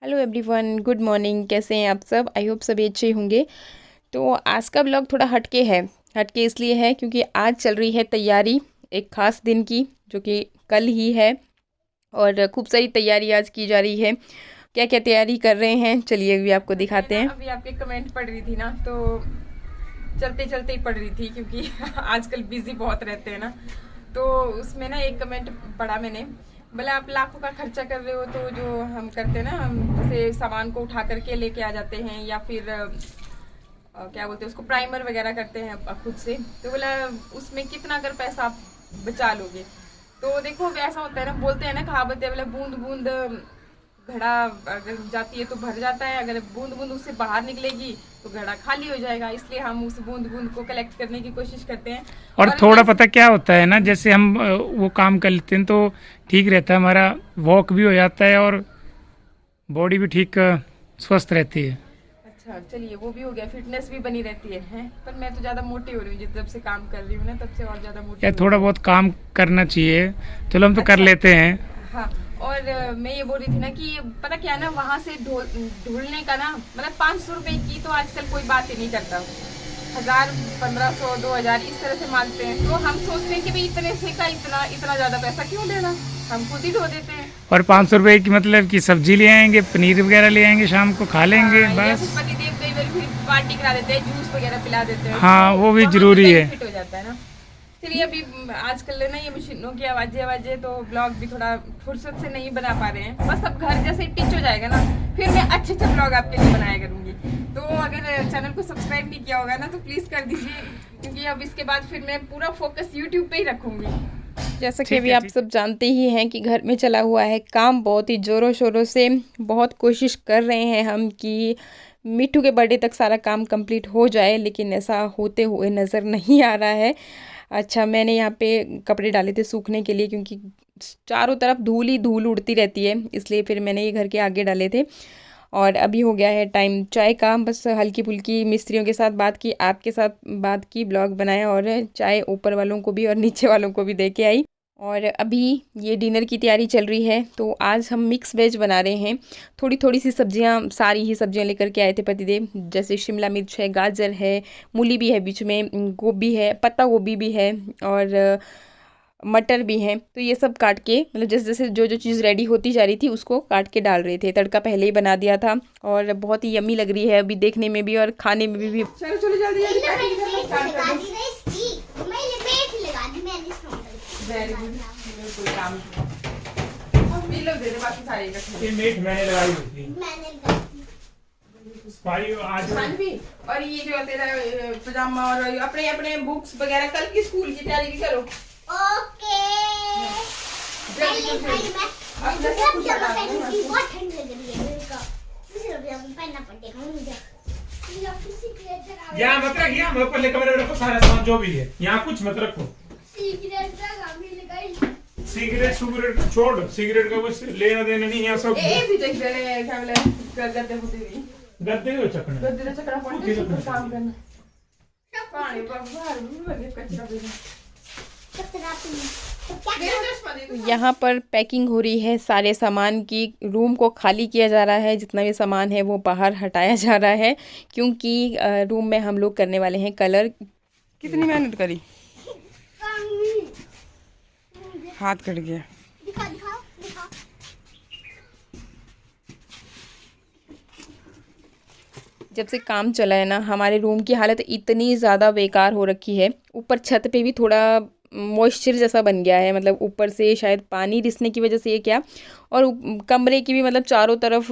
Hello everyone, good morning. कैसे हैं आप सब? आई होप सभी अच्छे होंगे। तो आज का ब्लॉग थोड़ा हटके है। हटके इसलिए है क्योंकि आज चल रही है तैयारी एक ख़ास दिन की, जो कि कल ही है। और खूब सारी तैयारी आज की जा रही है। क्या क्या तैयारी कर रहे हैं, चलिए अभी आपको दिखाते हैं। अभी आपके कमेंट पढ़ रही थी ना, तो चलते चलते ही पढ़ रही थी क्योंकि आजकल बिजी बहुत रहते हैं ना। तो उसमें ना एक कमेंट पढ़ा मैंने, बोले आप लाखों का खर्चा कर रहे हो, तो जो हम करते हैं ना, हम जैसे सामान को उठा करके लेके आ जाते हैं या फिर क्या बोलते हैं उसको, प्राइमर वगैरह करते हैं खुद से, तो बोला उसमें कितना अगर पैसा आप बचा लोगे। तो देखो ऐसा होता है ना, बोलते हैं ना, कहावत है, बोला बूंद बूंद घड़ा अगर जाती है तो भर जाता है, अगर बूंद बूंद उससे बाहर निकलेगी तो घड़ा खाली हो जाएगा। इसलिए हम उस बूंद बूंद को कलेक्ट करने की कोशिश करते हैं। और थोड़ा पता क्या होता है ना, जैसे हम वो काम कर लेते हैं तो ठीक रहता है, हमारा वॉक भी हो जाता है और बॉडी भी ठीक स्वस्थ रहती है। अच्छा चलिए, वो भी हो गया, फिटनेस भी बनी रहती है, हैं? पर मैं तो ज्यादा मोटी हो रही हूँ, जब से काम कर रही हूँ ना तब से और ज्यादा मोटी या हो थोड़ा रही हूँ। बहुत काम करना चाहिए। चलो हम तो कर अच्छा। लेते हैं। हाँ। और मैं ये बोल रही थी ना कि पता क्या है ना, वहां से ढूंढने का ना, मतलब 500 रुपए की तो आजकल कोई बात ही नहीं करता। 1000, 1500, 2000 इस तरह से मांगते हैं, तो हम सोचते हैं कि भाई इतने से का इतना इतना ज्यादा पैसा क्यों देना, हम खुद ही ढो देते हैं। और 500 रुपए की मतलब कि सब्जी ले आएंगे, पनीर वगैरह ले आएंगे, शाम को खा लेंगे हाँ, या फिर बस। पतिदेव कई बार फिर पार्टी करा देते हैं, जूस वगैरह पिला देते हैं, तो हाँ, वो भी वहाँ भी जरूरी है। बेनिफिट हो जाता है ना। चलिए अभी आजकल ना ये मशीनों की आवाजें आवाजें, तो ब्लॉग भी थोड़ा फुर्सत से नहीं बना पा रहे हैं। बस अब घर जैसे टिच हो जाएगा ना, फिर मैं अच्छे अच्छे ब्लॉग आपके लिए बनाया करूंगी। तो अगर चैनल को सब्सक्राइब नहीं किया होगा ना तो प्लीज कर दीजिए, क्योंकि अब इसके बाद फिर मैं पूरा फोकस यूट्यूब पे ही रखूंगी। जैसा कि ठीक अभी है, आप ठीक। सब जानते ही हैं कि घर में चला हुआ है काम बहुत ही ज़ोरों शोरों से। बहुत कोशिश कर रहे हैं हम कि मिट्ठू के बर्थडे तक सारा काम कंप्लीट हो जाए, लेकिन ऐसा होते हुए नज़र नहीं आ रहा है। अच्छा, मैंने यहाँ पे कपड़े डाले थे सूखने के लिए, क्योंकि चारों तरफ धूल ही धूल उड़ती रहती है, इसलिए फिर मैंने ये घर के आगे डाले थे। और अभी हो गया है टाइम चाय का, बस हल्की फुल्की मिस्त्रियों के साथ बात की, आपके साथ बात की, ब्लॉग बनाया, और चाय ऊपर वालों को भी और नीचे वालों को भी दे के आई। और अभी ये डिनर की तैयारी चल रही है। तो आज हम मिक्स वेज बना रहे हैं। थोड़ी थोड़ी सी सब्जियां, सारी ही सब्जियां लेकर के आए थे पतिदेव, जैसे शिमला मिर्च है, गाजर है, मूली भी है बीच में, गोभी है, पत्ता गोभी भी है, और मटर भी हैं। तो ये सब काट के, मतलब जैसे जैसे जो जो चीज़ रेडी होती जा रही थी उसको काट के डाल रहे थे। तड़का पहले ही बना दिया था और बहुत ही यम्मी लग रही है अभी देखने में भी और खाने में भी। चलो चलो जल्दी जल्दी पैकिंग करना स्टार्ट कर दो। वेरी गुड, कोई काम नहीं, लो दे दे, बाकी सारे इकट्ठे। ये मीट मैंने लगाई हुई थी भाई आज। भी। और ये जो तेरा पजामा और अपने अपने बुक्स वगैरह, कल की स्कूल की तैयारी भी करो। ओके। जल्दी जल्दी। अब जैसे कुछ बता दो। बहुत ठंड लग रही है मेरे को, इसलिए अभी पहनना पड़ेगा मुझे। यहाँ मत रख, यहाँ ऊपर ले कमरे में रखो सारा सामान जो भी है, यहाँ कुछ मत रखो। सिगरेट सुगरेट छोड़, सिगरेट का कुछ लेना देना नहीं है सब। ए भी देख रहे फैमिली गद्दे होते भी, गद्दे हो चकना, गद्दे तो चकना पड़ता है, तो काम करना पानी पर बाहर लगे कचरा भी। यहाँ पर पैकिंग हो रही है सारे सामान की, रूम को खाली किया जा रहा है, जितना भी सामान है वो बाहर हटाया जा रहा है, क्योंकि रूम में हम लोग करने वाले हैं कलर। कितनी मेहनत करी, हाथ कट गया। दिखा दिखा दिखा। जब से काम चला है ना, हमारे रूम की हालत इतनी ज़्यादा बेकार हो रखी है। ऊपर छत पे भी थोड़ा मॉइस्चर जैसा बन गया है, मतलब ऊपर से शायद पानी रिसने की वजह से ये क्या, और कमरे की भी मतलब चारों तरफ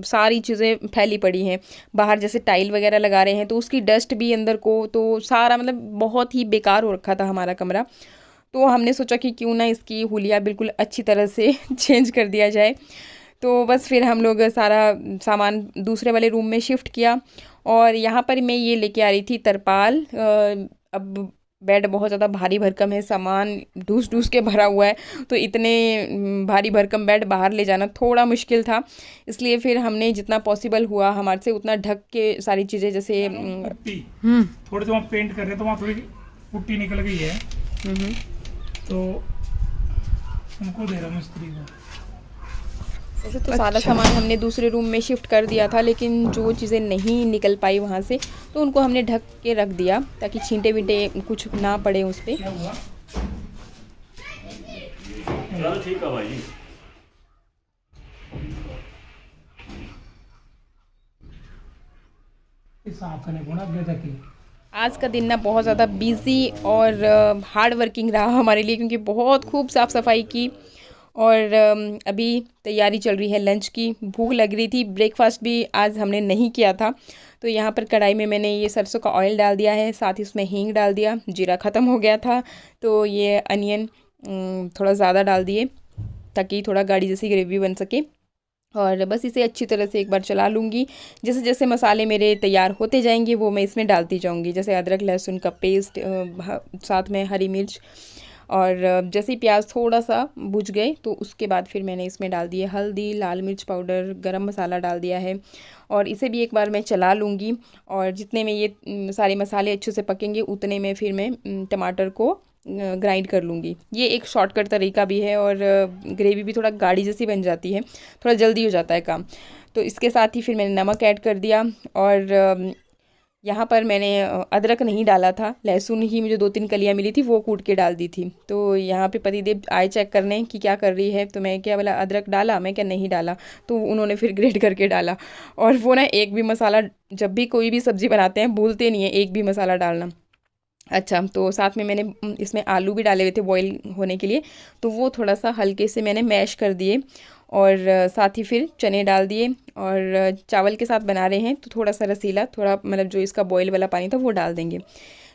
सारी चीज़ें फैली पड़ी हैं। बाहर जैसे टाइल वगैरह लगा रहे हैं तो उसकी डस्ट भी अंदर को, तो सारा मतलब बहुत ही बेकार हो रखा था हमारा कमरा। तो हमने सोचा कि क्यों ना इसकी हुलिया बिल्कुल अच्छी तरह से चेंज कर दिया जाए। तो बस फिर हम लोग सारा सामान दूसरे वाले रूम में शिफ्ट किया। और यहाँ पर मैं ये लेके आ रही थी तरपाल। अब बेड बहुत ज़्यादा भारी भरकम है, सामान ढूस ढूस के भरा हुआ है, तो इतने भारी भरकम बेड बाहर ले जाना थोड़ा मुश्किल था। इसलिए फिर हमने जितना पॉसिबल हुआ हमारे से उतना ढक के सारी चीज़ें, जैसे थोड़े तो वहाँ पेंट कर रहे हैं तो वहाँ थोड़ी पुट्टी निकल गई है, तो उनको दे रहा मिस्त्री को। वैसे तो सारा सामान हमने दूसरे रूम में शिफ्ट कर दिया था, लेकिन जो चीज़ें नहीं निकल पाई वहाँ से तो उनको हमने ढक के रख दिया ताकि छींटे वींटे कुछ ना पड़े उस पर। चलो ठीक है भाई। आज का दिन ना बहुत ज़्यादा बिज़ी और हार्ड वर्किंग रहा हमारे लिए, क्योंकि बहुत खूब साफ़ सफाई की और अभी तैयारी चल रही है लंच की। भूख लग रही थी, ब्रेकफास्ट भी आज हमने नहीं किया था। तो यहाँ पर कढ़ाई में मैंने ये सरसों का ऑयल डाल दिया है, साथ ही उसमें हींग डाल दिया। जीरा ख़त्म हो गया था तो ये अनियन थोड़ा ज़्यादा डाल दिए ताकि थोड़ा गाढ़ी जैसी ग्रेवी बन सके। और बस इसे अच्छी तरह से एक बार चला लूँगी। जैसे जैसे मसाले मेरे तैयार होते जाएंगे वो मैं इसमें डालती जाऊँगी, जैसे अदरक लहसुन का पेस्ट, साथ में हरी मिर्च। और जैसे ही प्याज थोड़ा सा भुज गए तो उसके बाद फिर मैंने इसमें डाल दिए हल्दी, लाल मिर्च पाउडर, गरम मसाला डाल दिया है और इसे भी एक बार मैं चला लूँगी। और जितने में ये सारे मसाले अच्छे से पकेंगे उतने में फिर मैं टमाटर को ग्राइंड कर लूँगी। ये एक शॉर्टकट तरीका भी है और ग्रेवी भी थोड़ा गाढ़ी जैसी बन जाती है, थोड़ा जल्दी हो जाता है काम। तो इसके साथ ही फिर मैंने नमक ऐड कर दिया और यहाँ पर मैंने अदरक नहीं डाला था, लहसुन ही मुझे 2-3 कलियाँ मिली थी वो कूट के डाल दी थी। तो यहाँ पे पतिदेव आए चेक करने कि क्या कर रही है, तो मैं क्या बोला अदरक डाला, मैं क्या नहीं डाला, तो उन्होंने फिर ग्रेट करके डाला। और वो ना एक भी मसाला, जब भी कोई भी सब्ज़ी बनाते हैं भूलते नहीं है एक भी मसाला डालना। अच्छा, तो साथ में मैंने इसमें आलू भी डाले हुए थे बॉईल होने के लिए, तो वो थोड़ा सा हल्के से मैंने मैश कर दिए और साथ ही फिर चने डाल दिए। और चावल के साथ बना रहे हैं तो थोड़ा सा रसीला, थोड़ा मतलब जो इसका बॉईल वाला पानी था वो डाल देंगे।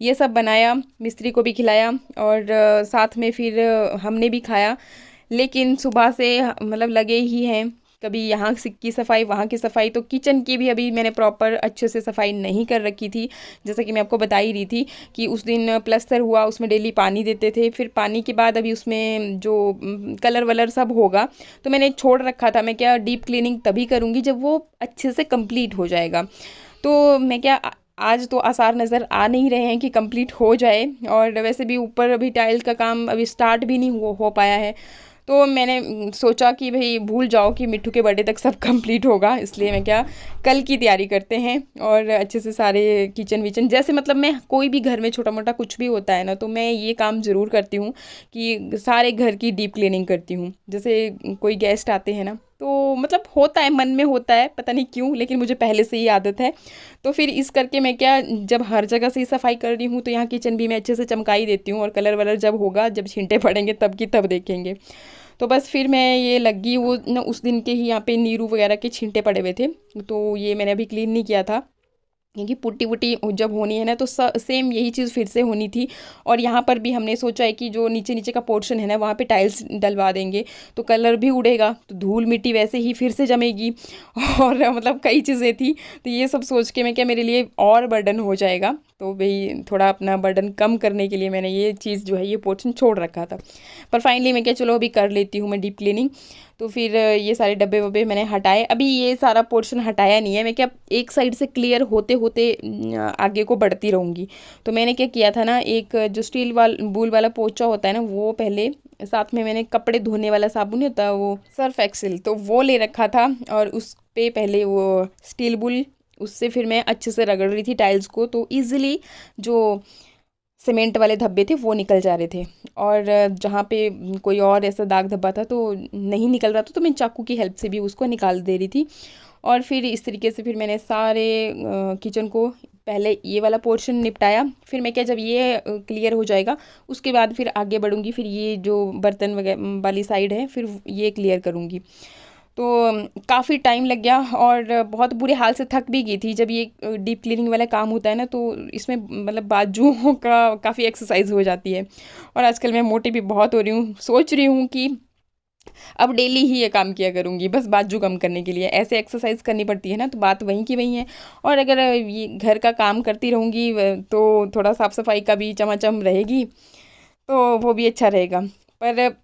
ये सब बनाया, मिस्त्री को भी खिलाया और साथ में फिर हमने भी खाया। लेकिन सुबह से मतलब लगे ही हैं, कभी यहाँ की सफाई वहाँ की सफाई, तो किचन की भी अभी मैंने प्रॉपर अच्छे से सफाई नहीं कर रखी थी। जैसा कि मैं आपको बता ही रही थी कि उस दिन प्लस्तर हुआ, उसमें डेली पानी देते थे, फिर पानी के बाद अभी उसमें जो कलर वलर सब होगा तो मैंने छोड़ रखा था। मैं क्या डीप क्लीनिंग तभी करूँगी जब वो अच्छे से कंप्लीट हो जाएगा। तो मैं क्या आज तो आसार नज़र आ नहीं रहे हैं कि कंप्लीट हो जाए, और वैसे भी ऊपर अभी टाइल का काम अभी स्टार्ट भी नहीं हो पाया है। तो मैंने सोचा कि भाई भूल जाओ कि मिट्टू के बर्थडे तक सब कंप्लीट होगा, इसलिए मैं क्या कल की तैयारी करते हैं और अच्छे से सारे किचन विचन, जैसे मतलब मैं कोई भी घर में छोटा मोटा कुछ भी होता है ना तो मैं ये काम ज़रूर करती हूँ कि सारे घर की डीप क्लीनिंग करती हूँ। जैसे कोई गेस्ट आते हैं ना तो मतलब होता है, मन में होता है, पता नहीं क्यों, लेकिन मुझे पहले से ही आदत है। तो फिर इस करके मैं क्या जब हर जगह से ही सफाई कर रही हूँ तो यहाँ किचन भी मैं अच्छे से चमकाई देती हूँ, और कलर वलर जब होगा, जब छींटे पड़ेंगे तब की तब देखेंगे। तो बस फिर मैं ये लगी, वो ना उस दिन के ही यहाँ पे नीरू वगैरह के छींटे पड़े हुए थे तो ये मैंने अभी क्लीन नहीं किया था, क्योंकि पुट्टी वुट्टी जब होनी है ना तो सेम यही चीज़ फिर से होनी थी। और यहाँ पर भी हमने सोचा है कि जो नीचे नीचे का पोर्शन है ना वहाँ पे टाइल्स डलवा देंगे तो कलर भी उड़ेगा, तो धूल मिट्टी वैसे ही फिर से जमेगी और मतलब कई चीज़ें थी। तो ये सब सोच के मैं क्या मेरे लिए और बर्डन हो जाएगा, तो भाई थोड़ा अपना बर्डन कम करने के लिए मैंने ये चीज़ जो है ये पोर्शन छोड़ रखा था। पर फाइनली मैं क्या चलो अभी कर लेती हूँ मैं डीप क्लीनिंग। तो फिर ये सारे डब्बे वब्बे मैंने हटाए, अभी ये सारा पोर्शन हटाया नहीं है, मैं क्या एक साइड से क्लियर होते होते आगे को बढ़ती रहूँगी। तो मैंने क्या किया था ना, एक जो स्टील बूल वाला पोंछा होता है ना वो पहले, साथ में मैंने कपड़े धोने वाला साबुन नहीं होता वो सर्फ एक्सेल, तो वो ले रखा था और उस पे पहले वो स्टील बुल, उससे फिर मैं अच्छे से रगड़ रही थी टाइल्स को, तो ईजिली जो सीमेंट वाले धब्बे थे वो निकल जा रहे थे। और जहाँ पे कोई और ऐसा दाग धब्बा था तो नहीं निकल रहा था तो मैं चाकू की हेल्प से भी उसको निकाल दे रही थी। और फिर इस तरीके से फिर मैंने सारे किचन को पहले ये वाला पोर्शन निपटाया। फिर मैं क्या जब ये क्लियर हो जाएगा उसके बाद फिर आगे बढ़ूँगी, फिर ये जो बर्तन वगैरह वाली साइड है फिर ये क्लियर करूँगी। तो काफ़ी टाइम लग गया और बहुत बुरे हाल से थक भी गई थी। जब ये डीप क्लीनिंग वाला काम होता है ना तो इसमें मतलब बाजुओं का काफ़ी एक्सरसाइज हो जाती है, और आजकल मैं मोटी भी बहुत हो रही हूँ। सोच रही हूँ कि अब डेली ही ये काम किया करूँगी, बस बाजू कम करने के लिए। ऐसे एक्सरसाइज करनी पड़ती है ना, तो बात वहीं की वहीं है। और अगर ये घर का काम करती रहूँगी तो थोड़ा साफ़ सफाई का भी चमाचम रहेगी, तो वो भी अच्छा रहेगा। पर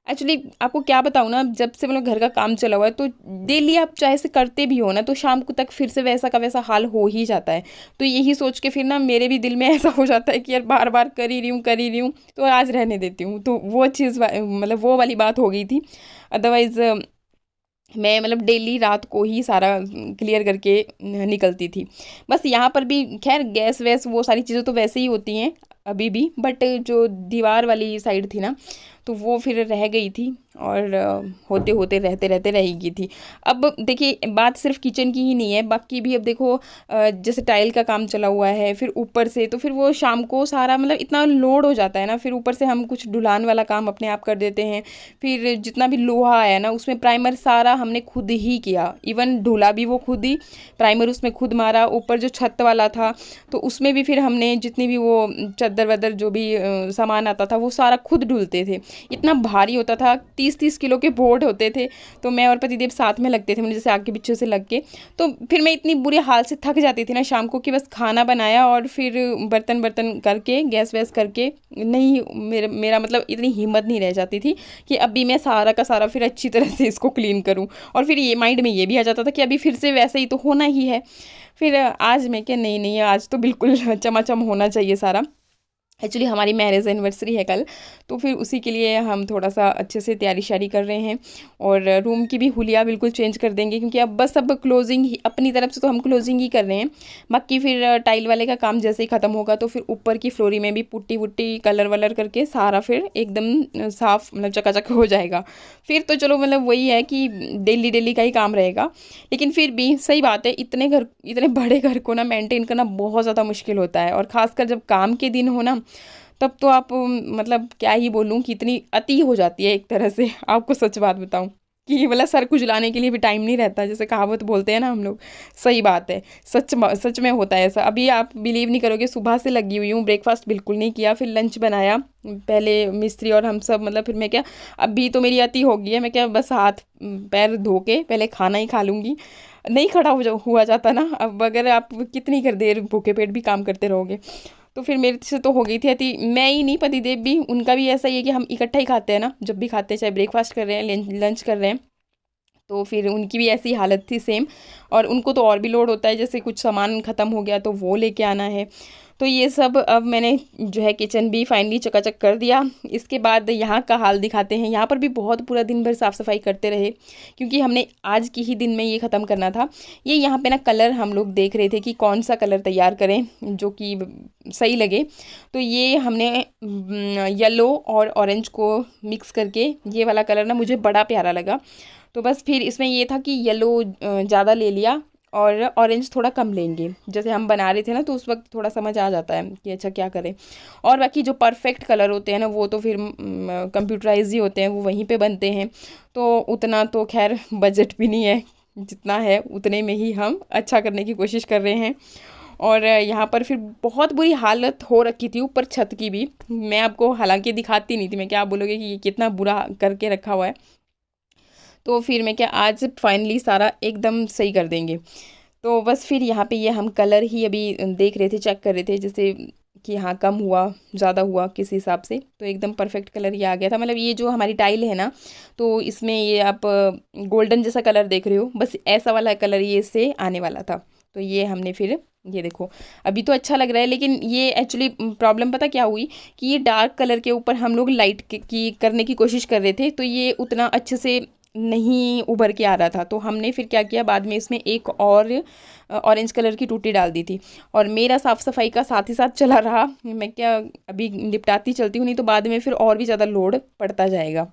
एक्चुअली आपको क्या बताऊँ ना, जब से मतलब घर का काम चला हुआ है तो डेली आप चाहे से करते भी हो ना तो शाम को तक फिर से वैसा का वैसा हाल हो ही जाता है। तो यही सोच के फिर ना मेरे भी दिल में ऐसा हो जाता है कि यार बार बार कर ही रही हूँ तो आज रहने देती हूँ। तो वो चीज़ मतलब वो वाली बात हो गई थी। अदरवाइज़ मैं मतलब डेली रात को ही सारा क्लियर करके निकलती थी। बस यहाँ पर भी खैर गैस वैस वो सारी चीज़ें तो वैसे ही होती हैं अभी भी, बट जो दीवार वाली साइड थी ना तो वो फिर रह गई थी, और होते होते रहते रहते रह गई थी। अब देखिए बात सिर्फ किचन की ही नहीं है, बाकी भी अब देखो जैसे टाइल का काम चला हुआ है, फिर ऊपर से तो फिर वो शाम को सारा मतलब इतना लोड हो जाता है ना, फिर ऊपर से हम कुछ ढुलान वाला काम अपने आप कर देते हैं। फिर जितना भी लोहा आया ना उसमें प्राइमर सारा हमने खुद ही किया, इवन ढुला भी वो खुद ही, प्राइमर उसमें खुद मारा। ऊपर जो छत वाला था तो उसमें भी फिर हमने जितनी भी वो चद्दर वद्दर जो भी सामान आता था वो सारा खुद ढुलते थे। इतना भारी होता था, 30-30 किलो के बोर्ड होते थे, तो मैं और पतिदेव साथ में लगते थे, मुझे जैसे आगे पीछे से लग के। तो फिर मैं इतनी बुरी हाल से थक जाती थी ना शाम को कि बस खाना बनाया और फिर बर्तन बर्तन करके गैस वैस करके नहीं, मेरा मतलब इतनी हिम्मत नहीं रह जाती थी कि अभी मैं सारा का सारा फिर अच्छी तरह से इसको क्लीन करूँ। और फिर ये माइंड में ये भी आ जाता था कि अभी फिर से वैसे ही तो होना ही है। फिर आज मैं क्या, नहीं नहीं आज तो बिल्कुल चमाचम होना चाहिए सारा। एक्चुअली हमारी मैरिज एनिवर्सरी है कल, तो फिर उसी के लिए हम थोड़ा सा अच्छे से तैयारी शारी कर रहे हैं, और रूम की भी हुलिया बिल्कुल चेंज कर देंगे, क्योंकि अब बस अब क्लोजिंग ही अपनी तरफ से तो हम क्लोजिंग ही कर रहे हैं। बाकी फिर टाइल वाले का काम जैसे ही ख़त्म होगा तो फिर ऊपर की फ्लोरी में भी पुट्टी वुट्टी कलर वलर करके सारा फिर एकदम साफ मतलब चकाचक हो जाएगा। फिर तो चलो मतलब वही है कि डेली डेली का ही काम रहेगा, लेकिन फिर भी सही बात है, इतने बड़े घर को ना मेंटेन करना बहुत ज़्यादा मुश्किल होता है, और ख़ासकर जब काम के दिन हो ना तब तो आप मतलब क्या ही बोलूँ कि इतनी अति हो जाती है एक तरह से। आपको सच बात बताऊँ कि मतलब सर खुजलाने के लिए भी टाइम नहीं रहता, जैसे कहावत बोलते हैं ना हम लोग, सही बात है। सच में होता है ऐसा। अभी आप बिलीव नहीं करोगे, सुबह से लगी हुई हूँ, ब्रेकफास्ट बिल्कुल नहीं किया, फिर लंच बनाया पहले मिस्त्री और हम सब, मतलब फिर मैं क्या, अभी तो मेरी अति हो गई है, मैं क्या बस हाथ पैर धो के पहले खाना ही खा लूँगी। नहीं खड़ा हुआ जाता ना, अब अगर आप कितनी कर देर भूखे पेट भी काम करते रहोगे। तो फिर मेरे से तो हो गई थी अति, मैं ही नहीं पतिदेव भी, उनका भी ऐसा ही है कि हम इकट्ठा ही खाते हैं ना, जब भी खाते हैं, चाहे ब्रेकफास्ट कर रहे हैं लंच कर रहे हैं, तो फिर उनकी भी ऐसी हालत थी सेम। और उनको तो और भी लोड होता है, जैसे कुछ सामान ख़त्म हो गया तो वो लेके आना है। तो ये सब अब मैंने जो है किचन भी फाइनली चकाचक कर दिया। इसके बाद यहाँ का हाल दिखाते हैं। यहाँ पर भी बहुत पूरा दिन भर साफ़ सफाई करते रहे, क्योंकि हमने आज की ही दिन में ये ख़त्म करना था। ये यहाँ पे ना कलर हम लोग देख रहे थे कि कौन सा कलर तैयार करें जो कि सही लगे। तो ये हमने येलो और ऑरेंज को मिक्स करके, ये वाला कलर ना मुझे बड़ा प्यारा लगा, तो बस फिर इसमें ये था कि येलो ज़्यादा ले लिया और ऑरेंज थोड़ा कम लेंगे। जैसे हम बना रहे थे ना तो उस वक्त थोड़ा समझ आ जाता है कि अच्छा क्या करें। और बाकी जो परफेक्ट कलर होते हैं ना वो तो फिर कंप्यूटराइज ही होते हैं, वो वहीं पे बनते हैं, तो उतना तो खैर बजट भी नहीं है, जितना है उतने में ही हम अच्छा करने की कोशिश कर रहे हैं। और यहाँ पर फिर बहुत बुरी हालत हो रखी थी ऊपर छत की भी, मैं आपको हालांकि दिखाती नहीं थी, मैं क्या, आप बोलोगे कि ये कितना बुरा करके रखा हुआ है। तो फिर मैं क्या, आज फाइनली सारा एकदम सही कर देंगे। तो बस फिर यहाँ पे ये हम कलर ही अभी देख रहे थे, चेक कर रहे थे, जैसे कि हाँ कम हुआ ज़्यादा हुआ किस हिसाब से, तो एकदम परफेक्ट कलर ये आ गया था। मतलब ये जो हमारी टाइल है ना तो इसमें ये आप गोल्डन जैसा कलर देख रहे हो, बस ऐसा वाला कलर ये इससे आने वाला था। तो ये हमने फिर, ये देखो अभी तो अच्छा लग रहा है, लेकिन ये एक्चुअली प्रॉब्लम पता क्या हुई कि ये डार्क कलर के ऊपर हम लोग लाइट की करने की कोशिश कर रहे थे, तो ये उतना अच्छे से नहीं उभर के आ रहा था। तो हमने फिर क्या किया, बाद में इसमें एक और ऑरेंज कलर की टूटी डाल दी थी, और मेरा साफ़ सफाई का साथ ही साथ चला रहा। मैं क्या अभी निपटाती चलती हूँ, नहीं तो बाद में फिर और भी ज़्यादा लोड पड़ता जाएगा।